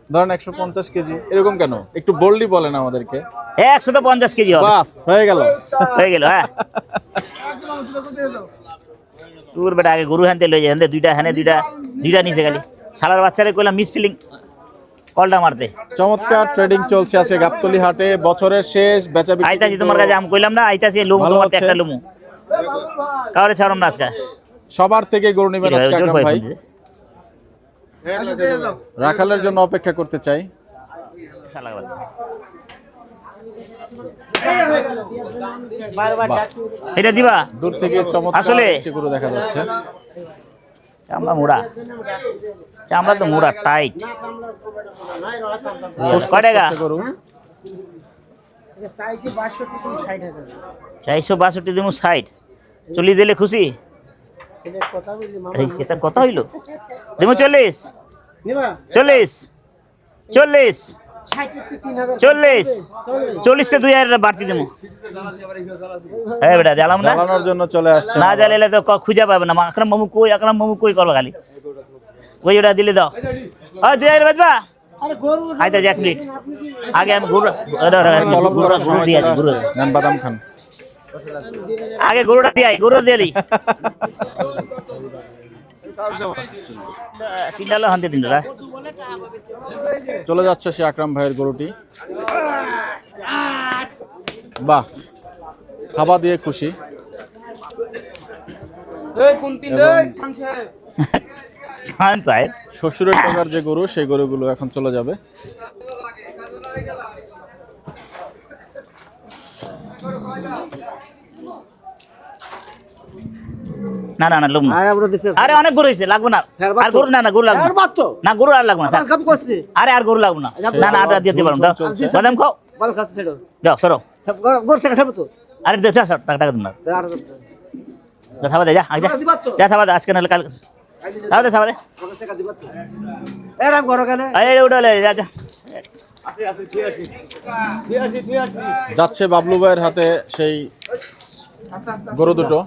ধরেন 150 কেজি, এরকম কেন? একটু বোল্ডলি বলেন আমাদেরকে। 150 কেজি হবে, বাস হয়ে গেল। হয়ে গেল। হ্যাঁ তোর বেটা আগে গরু হানতে লই যায়, দুইটা হ্যানে দুইটা নিচে গেলি, শালার বাচ্চারে কইলাম মিস ফিল্ডিং কলটা মারতে। চমৎকার ট্রেডিং চলছে আজকে গাবতলী হাটে, বছরের শেষ বেচা বিক্রি আইতাছি তোমার কাছে, আমি কইলাম না আইতাছি, লুমু ভালো তোমার হচ্ছে। একটা লুমু কাউরে ছাড়ম না আজকে। সবার থেকে গরু নেবেন আজকে জোর আকরাম পাই ভাই। ফোন দিছে। রাখালের জন্য অপেক্ষা করতে চাই। শালার বাচ্চা। এটা দিবা দূর থেকে চমৎকার আসলে- একটি গরু দেখা যাচ্ছে। চামড়া মোড়া, চামড়া তো মোড়া টাইট। কয় টাকা? গরু 462 দিমু 60, 40 দিলে খুশি। এই এটা কথা হইলো, দিমু 40 40 40 40 40 তে 2000 বাড়তি দিমু। হ্যাঁ বেটা দিলাম না, জ্বালানোর জন্য চলে আসছে। না জ্বালাইলে তো খুঁজে পাবে না। আকরাম মামু কই করবা খালি, ওই ওটা দিলে দাও। 2000 বাজবা আইতা 1 মিনিট আগে আমি গরু দিয়ে আসি, গরু নেন বাদাম খান। আগে গরুটা দিয়ে তিনটা হানতে তিনটা। চলে যাচ্ছে সে আকরাম ভাইয়ের গরুটি। বাহ, খাবার দিয়ে খুশি। খান সাহেব শ্বশুরের টাকার যে গরু, সেই গরুগুলো এখন চলে যাবে। না না না লুম না। আরে অনেক গরু হয়েছে, লাগবে না আর গরু, না গরু লাগবে না, গরু আর লাগবে না, আরে আর গরু লাগবে না, না না আদা দিতে পারো, দাও বাদাম খাও, দাও সরো, আরে দে টাকা দিন না, যা খাবা দে, যা খাবা দে, আজকে নাহলে কাল খাওয়া দে, খাবা দে, আরে উঠে যা যা। যাচ্ছে বাবলু ভাইয়ের হাতে সেই গরু দুটো।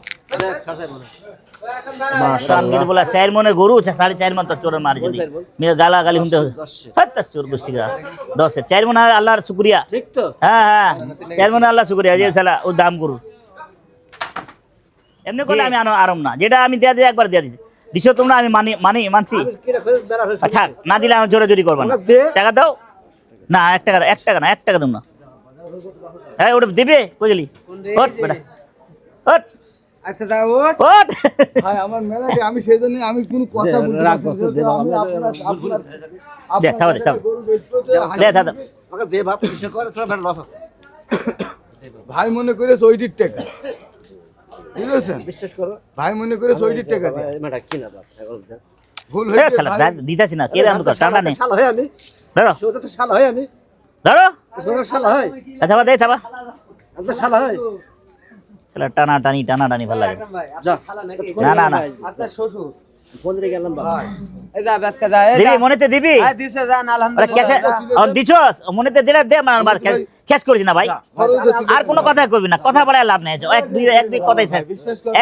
মাশাআল্লাহ। বলা 4 মনে গরু 4.5 মন তো চোরের মারি যদি মেয়ে গালা গালি শুনতে হবে, হাত চোর গোষ্ঠী গা 10 4 মন আল্লাহর শুকরিয়া, ঠিক তো? হ্যাঁ 4 মন আল্লাহ শুকরিয়া, যে শালা ও দাম গরু এমনি করলে আমি আরাম না, যেটা আমি দেয়া একবার দেয়া দিছো তোমরা, আমি মানছি। থাক, না দিলে আমি জোরে করবা না, টাকা দাও না, 1 টাকা না, 1 টাকা দাও না। হ্যাঁ ওটা দেবে, কই গেলি? ওঠ বেটা ওঠ, আচ্ছা দাও ওঠ। ভাই আমার মেলাতে আমি সেই জন্য আমি কোনো কথা বলতে পারছি না। আমি দে খাওয়া দে, খাওয়া দে, দাদা ভাই মনে করে 64 টাকা, বুঝেছেন? বিশ্বাস করো, ভাই মনে করে 64 টাকা দিয়ে এটা কিনা বাস ভুল এ হয়েছে শালা ভাই। দিতাছি না, কে দাম তো টাকা নেই, শালা হয় আমি, ধরো ওটা তো শালা হয় আমি, ধরো, ওটা শালা হয়, থাবা দে থাবা, আমি তো শালা হয়। শালা টানা টানি ভালো লাগে। যা না না না, আচ্ছা শ্বশুর কোন দিকে গেলাম বাবা এই যা ব্যস্কা যা এই দিবি মনেতে দিবি দিছে যান আরে আলহামদুলিল্লাহ ক্যাশে দিছস মনেতে দিলে দে মার ক্যাশ করিস না ভাই আর কোনো কথা করবি না কথা বলার লাভ নেই এক দুই কথাই শেষ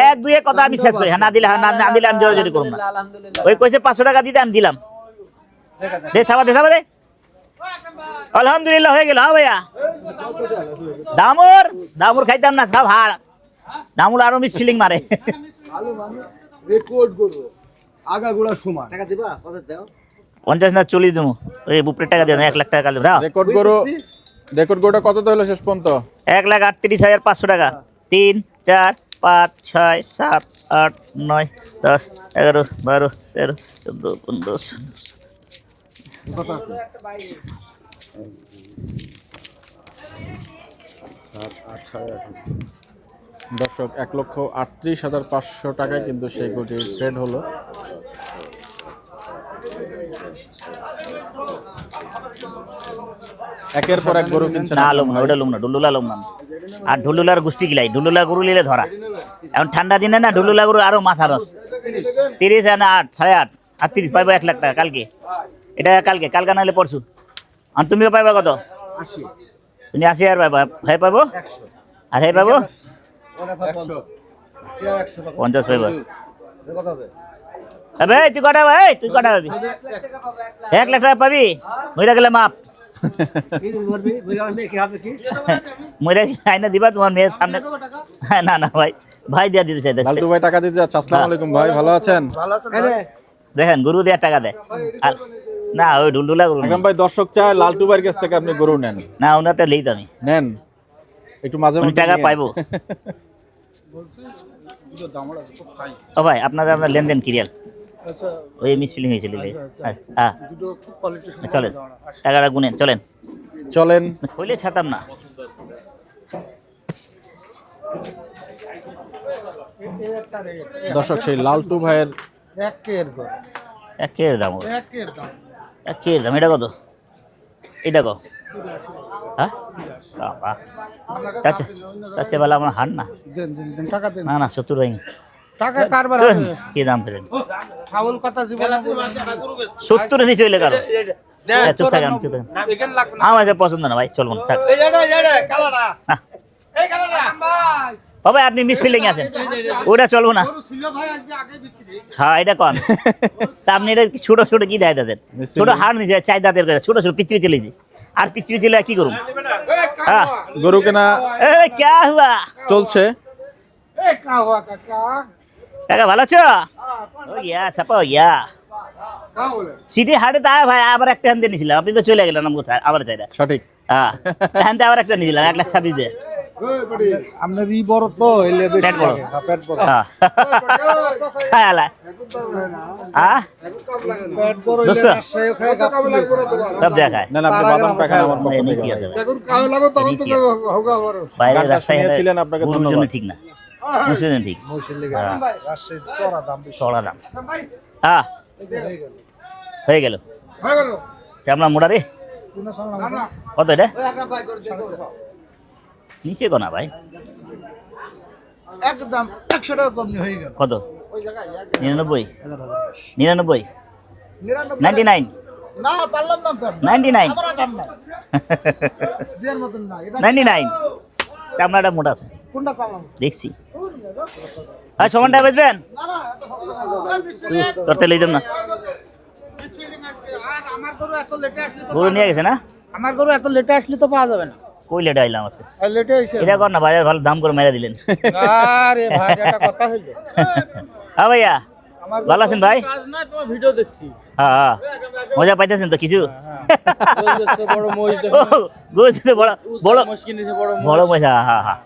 এক দুই কথা আমি শেষ করি হ্যাঁ না দিলে না দিলে আমি জোরাজোরি করব না আলহামদুলিল্লাহ ওই কইছে 500 টাকা দিতে আমি দিলাম দে থাবা দে আলহামদুলিল্লাহ হয়ে গেল হ্যাঁ ভাইয়া দামুর খাইতাম না সব হাড় দামুর আরো মিস ফিলিং মারে ভালো মানে রেকর্ড করবো আগাগোড়া সমান টাকা দিবা কত দাও 50 না 40 দেবো ওই বুপরে টাকা দেন 1 লাখ টাকা দেবো রেকর্ড গরুটা কত হলো শেষ পর্যন্ত? 1,38,500 টাকা 3 4 5 6 7 8 9 10 11 12 13 14 15 কত আছে দর্শক 1,38,500 টাকায় কিন্তু সেই গরুটির ট্রেড হলো। একের পর এক গরু কিনছেন না লম না ওটা লম না ঢুলুলা লম না আর ঢুলুলার গোষ্ঠী গিলাই ঢুলুলা গরু নিলে ধরা এখন ঠান্ডা দিনে না ঢুলুলা গরু আরো মাথা রস 30 না 8 8.5 আর 30 পাইবো 1 লাখ টাকা কালকে এটা কালকে নাহলে পরশু আর তুমিও পাইবা কত 80 তুমি 80 আর পাইবা ভাই পাইবো 100 আর ভাই পাইবো 100 50 পাইবা কত হবে আবে তুই কটা ভাই তুই কটা পাবি 1 লাখ টাকা পাবি মইরা গেলে মাপ কি বলবি বুঝার মেয়ে কি হবে কি মইরা আইনা দিবা তোমার মেয়ের সামনে না ভাই দিয়া দিতে চাইতে লালটু ভাই টাকা দিতে যাচ্ছে। আসসালামু আলাইকুম ভাই, ভালো আছেন? দেখেন গরু দেওয়ার টাকা দেয় আর না ওই ঢুলঢুলা গরু আকরাম ভাই দর্শক চায় লালটু ভাইয়ের কাছ থেকে আপনি গরু নেন। না ওনাতে লেই তো আমি নেন একটু মাঝে উনি মধ্যে টাকা নিয়েন। পাইবো ও ভাই আপনাদের আপনার লেনদেন ক্লিয়ার ওই মিসফিলিং হয়েছিল হ্যাঁ চলেন টাকাটা গুনেন চলেন চলেন। হইলে ছাতাম না দর্শক সেই লালটু ভাইয়ের একের দাম এটা কত এটা কত হ্যাঁ বাবা চাচ্ছে বেলা আমার হার না টাকা দেন না 70 ভাই টাকা কারবার কি দাম পেলেন ফাউল কথা জীবনে 70 নিচে হইলে কারো চুপ থাকেন আমার কাছে পছন্দ না ভাই চলবো না থাক ও ভাই আপনি মিস ফিলিং আছেন ওটা চলবো না হ্যাঁ এটা কম তা আপনি এটা ছোট ছোট কি দেয় দাদের ছোট হার নিচে চাই দাদের ছোট ছোট পিচ লিজি আর পিচ লিলে কি করুন হ্যাঁ গরু কেনা এ क्या हुआ চলছে। কাকা ভালো আছো ও ইয়া সাপা ইয়া সিটি হাটে তা ভাই আবার একটা হ্যান্ড নিয়েছিলাম আপনি তো চলে গেলেন আবার চাইটা সঠিক। হ্যাঁ হ্যান্ড আবার একটা নিয়েছিলাম 1,26,000 দিয়ে আপনার ই বড় তো এলে বেশি পেট বড়। লাগে। হ্যাঁ, পেট বড় হ্যাঁ খায় আলা হ্যাঁ পেট বড় দোস্ত। এলে রাজশাহী খায় গাবতলী সব দেখায় নেন আপনি বাদামটা খান আমার পক্ষ এনে থেকে। কি আছে ভাই? যখন কালো লাগো তখন তো এনে কি আছে? হোগা বড় বাইরে গানটা রাস্তায় শুনিয়েছিলেন, আপনাকে গরুর ধন্যবাদ। জন্য ঠিক না মুসলিম জন্য ঠিক মৌসুমী লেগে হ্যাঁ। রাজশাহী চড়া দাম বেশি চড়া দাম হ্যাঁ হয়ে গেল চামড়া মোড়া রে কোন সামনে না কত এটা নিচে কোনা ভাই একদম 100 টাকা কম হয়ে গেল কত ওই জায়গায় 99 99 99 না পারলাম না তো 99 আমার দাম না দেওয়ার মতন না এটা 99 চামড়াটা মোটা আছে কোনটা চালাম দেখছি আর সমানটা বেচবেন না না এত করতে লই দেব না আর আমার গরু এত লেটে আসলে তো গরু নিয়ে গেছে না আমার গরু এত লেটে আসলে তো পাওয়া যাবে না কই লেট আইলাম আজকে আর লেটে হইছে এটা কর না বাজার ভালো দাম করে মেরে দিলেন আরে ভাই এটা কথা হইলো হ্যাঁ ভাইয়া ভালো আছেন ভাই কাজ না তোমার ভিডিও দেখছি হ্যাঁ হ্যাঁ মজা পাইতেছেন তো কিছু বড় মহিষ ও, গরু তো বড় বড় মহিষ কিনেছে বড় বড় মহিষ হ্যাঁ হ্যাঁ হ্যাঁ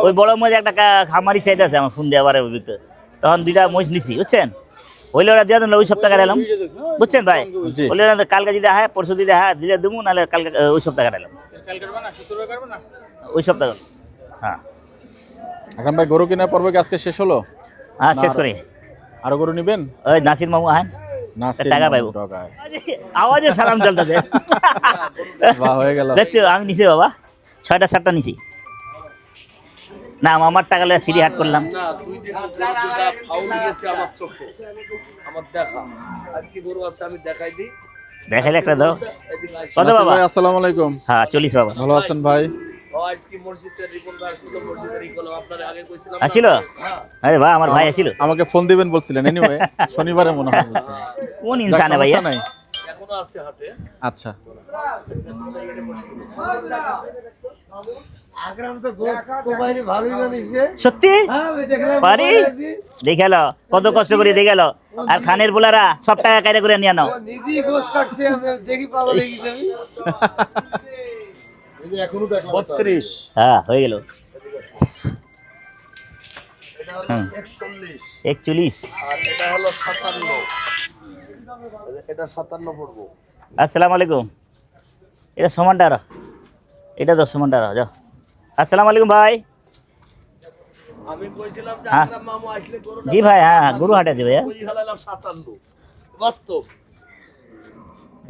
ওই বড় মহিষ একটা খামারি চাইতেছে আমার ফোন দিয়ে আবার বিক্রি তখন 2টা মহিষ নিছি বুঝছেন ওইলে ওরা দিয়ে দেন ওই সপ্তাহে কাটালাম বুঝছেন ভাই জি। ওইলে ওরা কালকে যদি হয় পরশু যদি হয় দিলে দেবো নাহলে কালকে ওই সপ্তাহে কাটালাম কাল করবে না শুক্রবার করবে না ওই সপ্তাহে হ্যাঁ আকরাম ভাই গরু কেনার পর্ব কি আজকে শেষ হলো? হ্যাঁ শেষ করি আরো গরু নিবেন? ওই নাসির মামু আহেন নাসির টাকা মামু পাইবো। ডগায়। আওয়াজে সালাম চলতেছে বাহ, হয়ে গেল। দেখছো আমি নিছি বাবা 6টা 7টা নিছি না আমার টাকা লয়ে সিঁড়ি হাট করলাম। না 2 দিন দুটা ফাউল গেছে আমার চোখে, আমার দেখা। আজকে গরু আছে আমি দেখাই দিই, দেখাইলে একটা দাও। এদিকে আসি। কত বাবা? ভাই আসসালামু আলাইকুম। হ্যাঁ 40 বাবা। ভালো আছেন ভাই? ও আজকে মসজিদের রিপন ভাই ছিল, মসজিদের রিকল আপনারে আগে কইছিলাম। আসিল? হ্যাঁ আরে ভাই আমার ভাই আসিল। আমাকে ফোন দিবেন বলছিলেন, এনিওয়ে শনিবারে মনে হয় বলছেন। কোন ইনসানে ভাইয়া? সমস্যা নাই। এখনো আছে হাটে। আচ্ছা সত্যি পারি দেখালো, কত কষ্ট করে দেখালো। আর খানের বোলারা সব টাকা কায়দা করে নিয়ে নাও। নিজেই গোশ কাটছে, আমি দেখি পালো দেখি যাবি। 32 হ্যাঁ হয়ে গেল। এটা হলো হুম। 41 41। আর এটা হলো 57, এটা 57 পড়বো। আসসালামু আলাইকুম। এটা সমানটা আর এটা 10 সমানটা আর যাও। আসসালামু আলাইকুম ভাই। আমি কইছিলাম যে হ্যাঁ। আকরাম মামু আসলে গরু জি ভাই, হ্যাঁ হ্যাঁ, গরু হাটে আছে ভাইয়া। কই হালালাম 57 বাস্তব।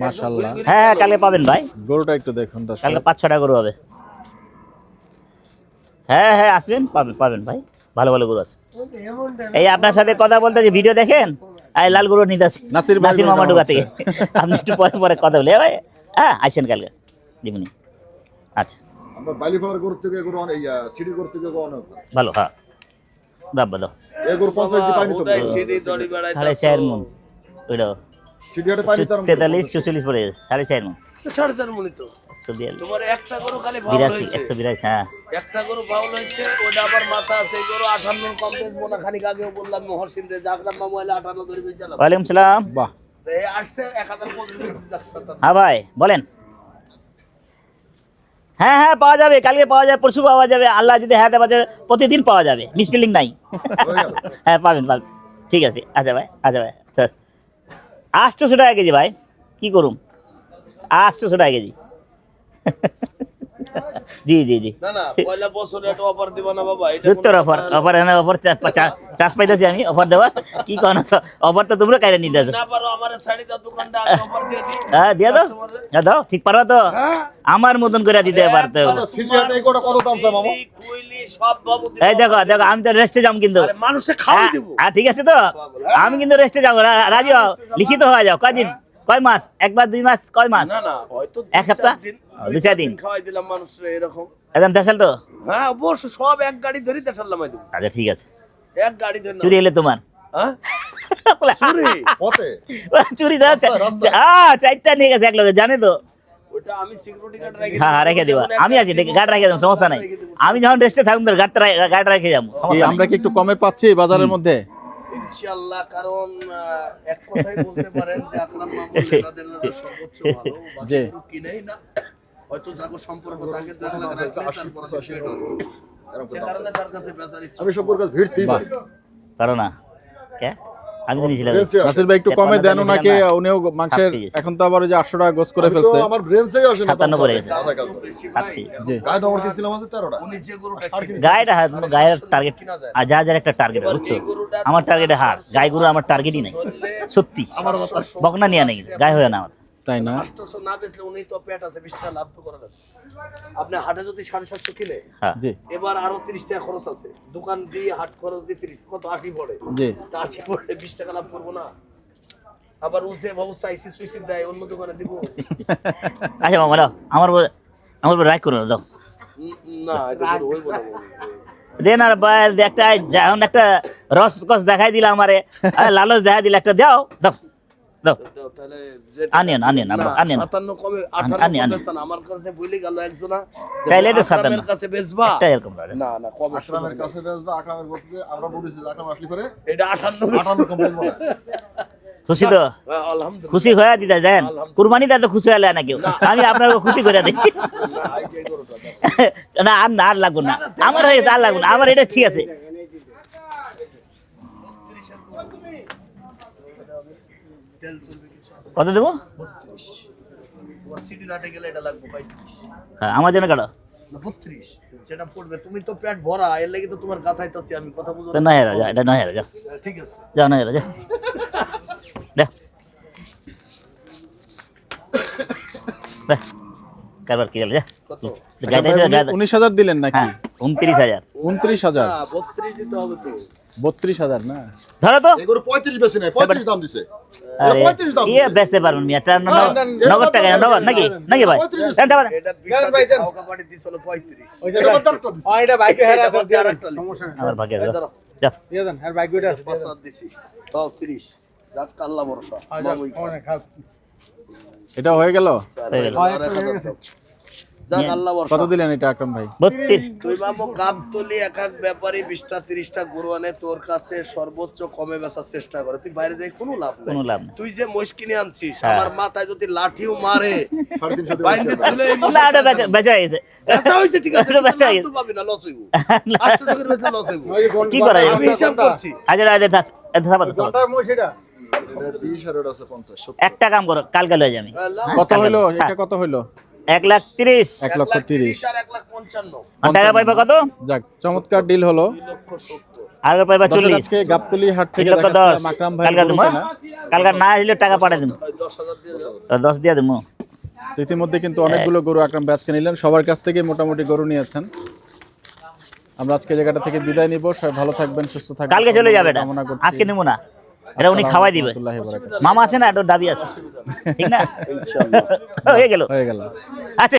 মাশাআল্লাহ। হ্যাঁ হ্যাঁ কালকে পাবেন ভাই, গরুটা একটু দেখুন দর্শক। কালকে 5-6টা গরু হবে। হ্যাঁ হ্যাঁ আসবেন, পাবেন পাবেন ভাই, ভালো ভালো গরু আছে। এই আপনার সাথে কথা বলতে যে ভিডিও দেখেন, এই লাল গরু নিতে আসি নাসির ভাই নাসির গরুটা মামা ডুগা হচ্ছে। থেকে। আপনি একটু পরে পরে কথা বলে ভাই। হ্যাঁ আসেন কালকে দিবনি। আচ্ছা আমরা বাইলিফার গরুর থেকে গরু অনেক সিটি গরুর থেকে গরু অনেক ভালো। ভালো, হ্যাঁ দাব্বা দাও। এই গরু 50 দি পাইনি তো ওদাই সিডি দড়ি বেড়াইতাছো। 4.5 মন ওইটা সিটি হাটে পাইনি তার 43-44 পড়ে গেছে, 4.5 মন। তো 4.5 মণি তো। 142, তোমার একটা গরু খালি ফাউল 82, হইছে, 182, হ্যাঁ একটা গরু ফাউল হইছে, ওটা আবার মাথা আছে। এই গরু 58 কম বেচবো না, খানিক আগেও বললাম মহসিন রে যে আকরাম মামু আইলে 58 ধরে বেচালাম। ওয়ালাইকুম সালাম। বাহ, তো এই আসছে 1050 যাচ্ছে। হ্যাঁ ভাই বলেন। হ্যাঁ হ্যাঁ পাওয়া যাবে, কালকে পাওয়া যাবে, পরশু পাওয়া যাবে, আল্লাহ যদি হাতে বাজে প্রতিদিন পাওয়া যাবে, মিসফিলিং নাই। হ্যাঁ পাবেন পাবেন, ঠিক আছে। আচ্ছা ভাই, আচ্ছা ভাই, 800 টাকা কেজি ভাই, কি করুম, 800 টাকা কেজি। জি জি জি, না না পয়লা বছরে একটা অফার দিবা না বাবা, এটা দুত্তর অফার অফার এনে অফার চাষ পাইতেছি আমি অফার দেওয়া, কি কোন অফার তো তোমরা কাইরে নিতে আসো। না পারো আমার শাড়ি দাও দোকানটা আগে অফার দিয়ে দিই। হ্যাঁ দিয়ে দাও, হ্যাঁ দাও, ঠিক পারবা তো, আমার মতন করে দিতে পারতে হবে। আচ্ছা সিটি হাটে এই গরুটা কত দাম চাই মামা? কইলি সব বাবু দিবে। এই দেখো দেখো, আমি তো রেস্টে যাম কিন্তু। আরে মানুষে খাওয়াই দেব। হ্যাঁ ঠিক আছে তো, আমি কিন্তু রেস্টে যাবো, রাজি হও, লিখিত হয়ে যাও। কয়দিন, কয় মাস, একবার 2 মাস, কয় মাস, না না হয়তো এক সপ্তাহ, 2-4 দিন খাওয়াই দিলাম মানুষে এরকম। একদম দেশাল তো। হ্যাঁ অবশ্য সব এক গাড়ি ধরে দেশাল্লাম আই দেব, আচ্ছা ঠিক আছে। এক গাড়ি ধরে। চুরি এলে তোমার, হ্যাঁ চুরি পথে চুরি ধর, 4টা নিয়ে গেছে এক লোকে, জানে তো। ওটা আমি সিকিউরিটি গার্ড রেখে হ্যাঁ রেখে দিবা, আমি আছি, গাড়ি রেখে যাবো, সমস্যা নাই। আমি যখন রেস্টে থাকবো গাড়ি রেখে যাবো, কি সমস্যা আমরা নাই। কি একটু কমে পাচ্ছি বাজারের মধ্যে? ইনশাআল্লাহ। কারণ এক কথাই বলতে পারেন যে আকরাম মামুন তাদের সর্বোচ্চ ভালো, জি। বাকি কিনেই না, হয়তো যাগো সম্পর্ক থাকে 2 লাখ রাখলে তারপর সে কারণে তার কাছে বেচার ইচ্ছা। আমি সব গরুর কাছে ভিড়তেই পারি। পারো না কে, আমি তো নিয়েছিলাম। ব্রেঞ্চে আসে। নাসির ভাই একটু কমে দেন ওনাকে, উনিও মাংসের 7 কেজি। এখন তো আবার ওই যে 800 টাকা গোস করে আমি তো ফেলছে। আমার ব্রেঞ্চেই আসে না। 57 করে গেছে। আধা কাজ তো করে। বেশি ভাই, জি। গায়ে তো আমার কিনছিলাম আছে 13টা। উনি যে গরুটা কিনে গায়েটা হাত, গায়ের টার্গেট, আর যা যার একটা টার্গেট, বুঝছো, আমার টার্গেটে হার, গায়ে গরু আমার টার্গেটই নাই, সত্যি। বকনা নিয়ে নাকি গায়ে হয়ে না আমার। তাই না? 800 না বেচলে উনি তো পেট আছে 20 টাকা লাভ তো করে দেন। আপনি হাটে যদি 750 কিনে, হ্যাঁ জি এবার আরো 30 টাকা খরচ আছে, দোকান দিয়ে হাট খরচ দিয়ে 30 কত 80 পড়ে। জি তা 80 পড়লে 20 টাকা লাভ করবো না? আবার ও যে বাবু চাইছি সুইসিড দেয় অন্য দোকানে দিব। আচ্ছা মামা দাও, আমার রাইট করে দাও, না এটা করে হইব না। দেন আর বাইর একটা যখন একটা রস কস দেখাই দিলা আমারে, লালচ দেখাই দিলা, একটা দাও দাও দাও। দাও, তাহলে আনিয়েন না, আনিয়েন 57 কমে আনিয়েন, 58 আনিয়েন। বেচতাম। আমার কাছে বলি গেল একজনা যে চাইলে তো আকরামের 57 কাছে বেচবা। একটা এরকম লাগে। না না কম আকরামের কাছে বেচবা, আকরামের বলছে যে আমরা বলেছি যে আকরাম আসলে পরে এটা 58 58 কম বলবো না। খুশি তো, হ্যাঁ, আলহামদুলিল্লাহ। খুশি হয়ে দিতে দেন, কুরবানি দেয় তো খুশি হলে না কেউ, আমি আপনাকে খুশি করে দিই। না, এই যে গরুটা দাও। না আর লাগবো না, আমার হয়ে আর লাগবো না, আমার এটা ঠিক আছে। তেল চলবে কিছু আছে কত দেবো? 32। তোমার সিটি লাটে গেলে এটা লাগবে 35। হ্যাঁ আমার জন্য কাটো, না 32 যেটা পড়বে। তুমি তো পেট ভরা, এর লাগি তো তোমার গাথাইতাছি আমি, কথা বুঝো তো না? 9000, যা এটা 9000, যা ঠিক আছে। যাও 9000, যা দে দে। কারবার কি গেল যা কত? গাড়ি 19,000 দিলেন নাকি? হ্যাঁ 29,000 29,000, 32 দিতে হবে তো। 32,000 না? ধরো তো এগুলো 35 বেশি নাই 35 দাম দিছে আরে 35 দাম ইয়ে বেচতে পারবেন মিয়া এটা নগদ টাকা নগদ নাকি নাকি ভাই এটা পারেন এটা বিশাল কাউকা পাটি দিছ হলো 35। এটা বাইকে হেরা আছে দিয়ে আরেকটা লিছি। আমার ভাগ্যে এই ধরো, যা দিয়ে দেন আর বাইকটা আছে 5 দিছি। তাও 30। যাক আল্লাহ ভরসা। মামুই এটা হয়ে গেল? হয়ে গেল। যাক আল্লাহ ভরসা। কত দিলেন এটা আকরাম ভাই? 32 তুই মামু গাবতলি এক এক ব্যাপারী 20টা 30টা গরু আনে তোর কাছে সর্বোচ্চ কমে বেচার চেষ্টা করে, তুই বাইরে যাই কোনো লাভ নাই। কোনো লাভ নেই। তুই যে মহিষ কিনে আনছিস আমার মাথায় যদি লাঠিও মারে 350 বাইন্দে তুলে এই না ওটা বেচা গেছে বেচা হইছে ঠিক আছে, ওটা বেচা লাভ গেছে। তো পাবি না, লস হইব। 800 করে বেচলে লস হইব। কি করা আমি হিসাব করছি। আজ এটা ঘন্টার মহিষটা 20 আর এটা আছে 50 70 একটা কাম করো কালকে লয়ে যাবি কত হইলো এটা? কত হইলো? 1,30,000 1,30,000 আর 1,55,000 টাকা পাইবা কত যাক চমৎকার ডিল হলো। 2,70,000 আর পাইবা দর্শক, 40 আজকে গাবতলী হাট থেকে 3,10,000 দেখাচ্ছিলাম আকরাম ভাই কালকে দেবো কালকে না আসলে টাকা পাঠাই দেবো 10,000 দিয়ে যাও। 10 দিয়ে দেবো ইতিমধ্যে কিন্তু অনেকগুলো গরু আকরাম ভাই আজকে নিলেন, সবার কাছ থেকে মোটামুটি গরু নিয়েছেন। আমরা আজকে জায়গাটা থেকে বিদায় নিব, সবাই ভালো থাকবেন, সুস্থ থাকবেন, কালকে চলে যাবে এটা কামনা করছি। আজকে নেবো না এটা উনি খাওয়াই দিবে আসসালামু আলাইকুম ওয়া রাহমাতুল্লাহি ওয়া বারাকাতুহু। মামা আছে না এটা দাবি আছে ঠিক না ইনশাআল্লাহ হয়ে গেল হয়ে গেল। আচ্ছা